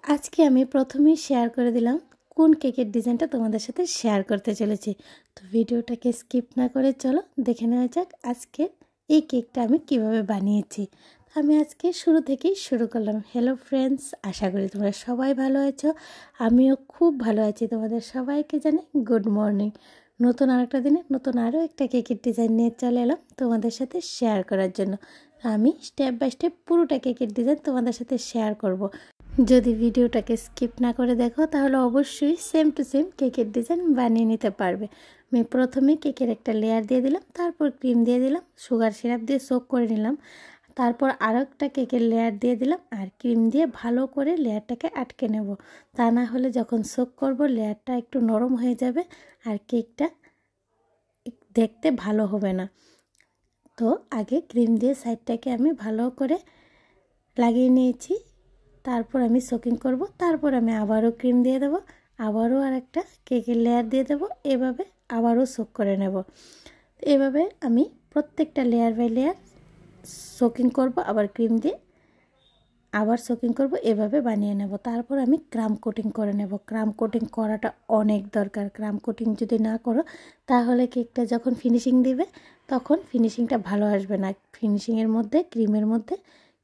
আজকে আমি প্রথমেই শেয়ার করে দিলাম কোন কেকের ডিজাইনটা তোমাদের সাথে শেয়ার করতে চলেছি। তো ভিডিওটাকে স্কিপ না করে চলো দেখে নেওয়া যাক আজকে এই কেকটা আমি কিভাবে বানিয়েছি। আমি আজকে শুরু থেকেই শুরু করলাম। হ্যালো ফ্রেন্ডস, আশা করি তোমরা সবাই ভালো আছো, আমিও খুব ভালো আছি। তোমাদের সবাইকে জানাই গুড মর্নিং। নতুন আরেকটা দিনে নতুন আরও একটা কেকের ডিজাইন নিয়ে চলে এলাম তোমাদের সাথে শেয়ার করার জন্য। আমি স্টেপ বাই স্টেপ পুরোটা কেকের ডিজাইন তোমাদের সাথে শেয়ার করব। যদি ভিডিওটাকে স্কিপ না করে দেখো তাহলে অবশ্যই সেম টু সেম কেকের ডিজাইন বানিয়ে নিতে পারবে। আমি প্রথমে কেকের একটা লেয়ার দিয়ে দিলাম, তারপর ক্রিম দিয়ে দিলাম, সুগার সিরাপ দিয়ে সোক করে নিলাম, তারপর আরও একটা কেকের লেয়ার দিয়ে দিলাম আর ক্রিম দিয়ে ভালো করে লেয়ারটাকে আটকে নেব। তা না হলে যখন সোক করব লেয়ারটা একটু নরম হয়ে যাবে আর কেকটা দেখতে ভালো হবে না। তো আগে ক্রিম দিয়ে সাইডটাকে আমি ভালো করে লাগিয়ে নিয়েছি, তারপর আমি সোকিং করব, তারপর আমি আবারও ক্রিম দিয়ে দেবো, আবারও আর একটা কেকের লেয়ার দিয়ে দেবো, এভাবে আবারও সোক করে নেব। এভাবে আমি প্রত্যেকটা লেয়ার বাই লেয়ার সোকিং করব, আবার ক্রিম দিয়ে আবার সোকিং করব, এভাবে বানিয়ে নেব। তারপর আমি ক্রাম কোটিং করে নেব। ক্রাম কোটিং করাটা অনেক দরকার। ক্রাম কোটিং যদি না করো তাহলে কেকটা যখন ফিনিশিং দিবে তখন ফিনিশিংটা ভালো আসবে না। ফিনিশিংয়ের মধ্যে ক্রিমের মধ্যে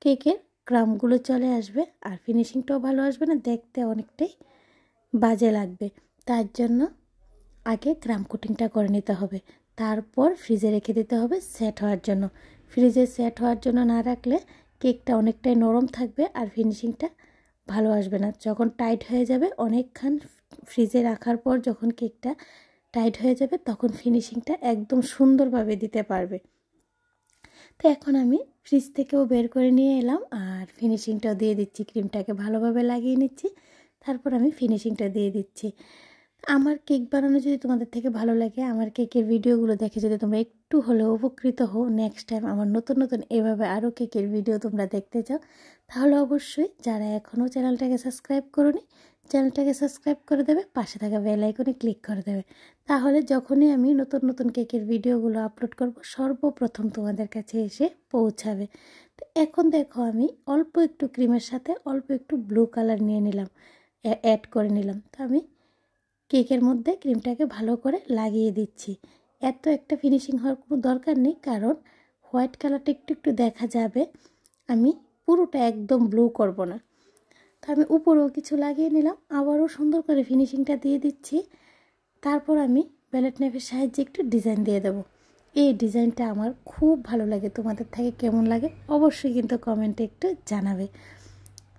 কেকের ক্রামগুলো চলে আসবে আর ফিনিশিংটাও ভালো আসবে না, দেখতে অনেকটাই বাজে লাগবে। তার জন্য আগে ক্রাম কোটিংটা করে নিতে হবে, তারপর ফ্রিজে রেখে দিতে হবে সেট হওয়ার জন্য। ফ্রিজে সেট হওয়ার জন্য না রাখলে কেকটা অনেকটাই নরম থাকবে আর ফিনিশিংটা ভালো আসবে না। যখন টাইট হয়ে যাবে, অনেকক্ষণ ফ্রিজে রাখার পর যখন কেকটা টাইট হয়ে যাবে তখন ফিনিশিংটা একদম সুন্দরভাবে দিতে পারবে। তো এখন আমি ফ্রিজ থেকেও বের করে নিয়ে এলাম আর ফিনিশিংটাও দিয়ে দিচ্ছি। ক্রিমটাকে ভালোভাবে লাগিয়ে নিচ্ছি, তারপর আমি ফিনিশিংটা দিয়ে দিচ্ছি। আমার কেক বানানো যদি তোমাদের থেকে ভালো লাগে, আমার কেকের ভিডিওগুলো দেখে যদি তোমরা একটু হলেও উপকৃত হও, নেক্সট টাইম আমার নতুন নতুন এভাবে আরও কেকের ভিডিও তোমরা দেখতে চাও, তাহলে অবশ্যই যারা এখনও চ্যানেলটাকে সাবস্ক্রাইব করোনি চ্যানেলটাকে সাবস্ক্রাইব করে দেবে, পাশে থাকা বেল আইকনে ক্লিক করে দেবে। তাহলে যখনই আমি নতুন নতুন কেকের ভিডিওগুলো আপলোড করব সর্বপ্রথম তোমাদের কাছে এসে পৌঁছাবে। তো এখন দেখো আমি অল্প একটু ক্রিমের সাথে অল্প একটু ব্লু কালার নিয়ে নিলাম, অ্যাড করে নিলাম। তো আমি কেকের মধ্যে ক্রিমটাকে ভালো করে লাগিয়ে দিচ্ছি। এত একটা ফিনিশিং হওয়ার কোনো দরকার নেই, কারণ হোয়াইট কালারটা একটু একটু দেখা যাবে। আমি পুরোটা একদম ব্লু করব না। তো আমি উপরেও কিছু লাগিয়ে নিলাম, আবারও সুন্দর করে ফিনিশিংটা দিয়ে দিচ্ছি। তারপর আমি প্যালেট নাইফের সাহায্যে একটু ডিজাইন দিয়ে দেবো। এই ডিজাইনটা আমার খুব ভালো লাগে। তোমাদের থেকে কেমন লাগে অবশ্যই কিন্তু কমেন্টে একটু জানাবে।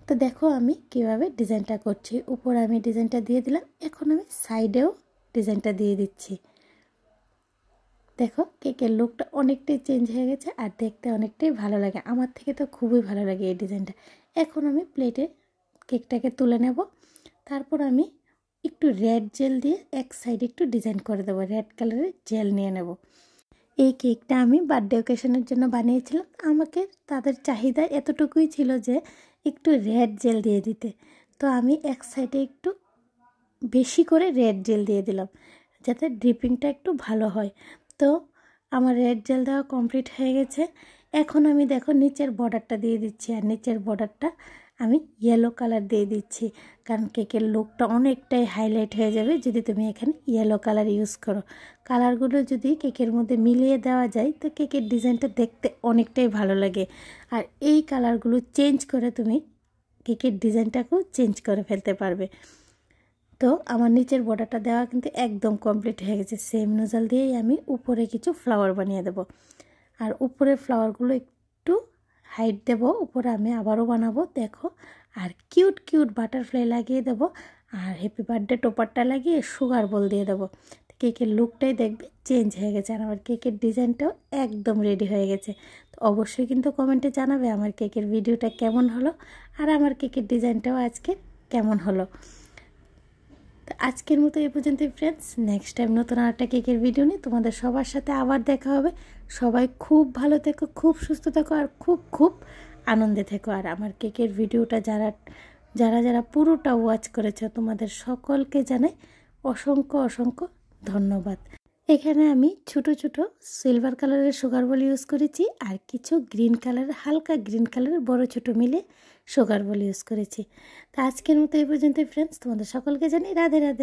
তো দেখো আমি কিভাবে ডিজাইনটা করছি। উপরে আমি ডিজাইনটা দিয়ে দিলাম, এখন আমি সাইডেও ডিজাইনটা দিয়ে দিচ্ছি। দেখো কেকের লুকটা অনেকটাই চেঞ্জ হয়ে গেছে আর দেখতে অনেকটাই ভালো লাগে। আমার থেকে তো খুবই ভালো লাগে এই ডিজাইনটা। এখন আমি প্লেটে কেকটাকে তুলে নেব, তারপর আমি একটু রেড জেল দিয়ে এক সাইডে একটু ডিজাইন করে দেবো। রেড কালারের জেল নিয়ে নেব। এই কেকটা আমি বার্থডে অকেশনের জন্য বানিয়েছিলাম। আমাকে তাদের চাহিদা এতটুকুই ছিল যে একটু রেড জেল দিয়ে দিতে। তো আমি এক সাইডে একটু বেশি করে রেড জেল দিয়ে দিলাম যাতে ড্রিপিংটা একটু ভালো হয়। তো আমার রেড জেল দেওয়া কমপ্লিট হয়ে গেছে। এখন আমি দেখো নিচের বর্ডারটা দিয়ে দিচ্ছি, আর নিচের বর্ডারটা আমি ইয়েলো কালার দিয়ে দিচ্ছি, কারণ কেকের লুকটা অনেকটাই হাইলাইট হয়ে যাবে যদি তুমি এখানে ইয়েলো কালার ইউজ করো। কালারগুলো যদি কেকের মধ্যে মিলিয়ে দেওয়া যায় তো কেকের ডিজাইনটা দেখতে অনেকটাই ভালো লাগে। আর এই কালারগুলো চেঞ্জ করে তুমি কেকের ডিজাইনটাকেও চেঞ্জ করে ফেলতে পারবে। তো আমার নিচের বর্ডারটা দেওয়া কিন্তু একদম কমপ্লিট হয়ে গেছে। সেম নোজল দিয়েই আমি উপরে কিছু ফ্লাওয়ার বানিয়ে দেব, আর উপরের ফ্লাওয়ারগুলো একটু হাইট দেব। উপরে আমি আবারও বানাবো দেখো, আর কিউট কিউট বাটারফ্লাই লাগিয়ে দেব, আর হ্যাপি বার্থডে টোপারটা লাগিয়ে সুগার বল দিয়ে দেবো। কেকের লুকটাই দেখবে চেঞ্জ হয়ে গেছে, আর আমার কেকের ডিজাইনটাও একদম রেডি হয়ে গেছে। তো অবশ্যই কিন্তু কমেন্টে জানাবে আমার কেকের ভিডিওটা কেমন হলো আর আমার কেকের ডিজাইনটাও আজকে কেমন হলো। তো আজকের মতো এই পর্যন্তই ফ্রেন্ডস। নেক্সট টাইম নতুন আরেকটা কেকের ভিডিও নিয়ে তোমাদের সবার সাথে আবার দেখা হবে। সবাই খুব ভালো থেকো, খুব সুস্থ থেকো আর খুব খুব আনন্দে থেকো। আর আমার কেকের ভিডিওটা যারা যারা যারা পুরোটা ওয়াচ করেছো তোমাদের সকলকে জানাই অসংখ্য অসংখ্য ধন্যবাদ। এখানে আমি ছোট ছোট সিলভার কালারের সুগার বল ইউজ করেছি আর কিছু গ্রিন কালারের, হালকা গ্রিন কালারের বড় ছোট মিলে সুগার বল ইউজ করেছি। তো আজকের মতো এই পর্যন্তই ফ্রেন্ডস, তোমাদের সকলকে জানি রাধে রাধে।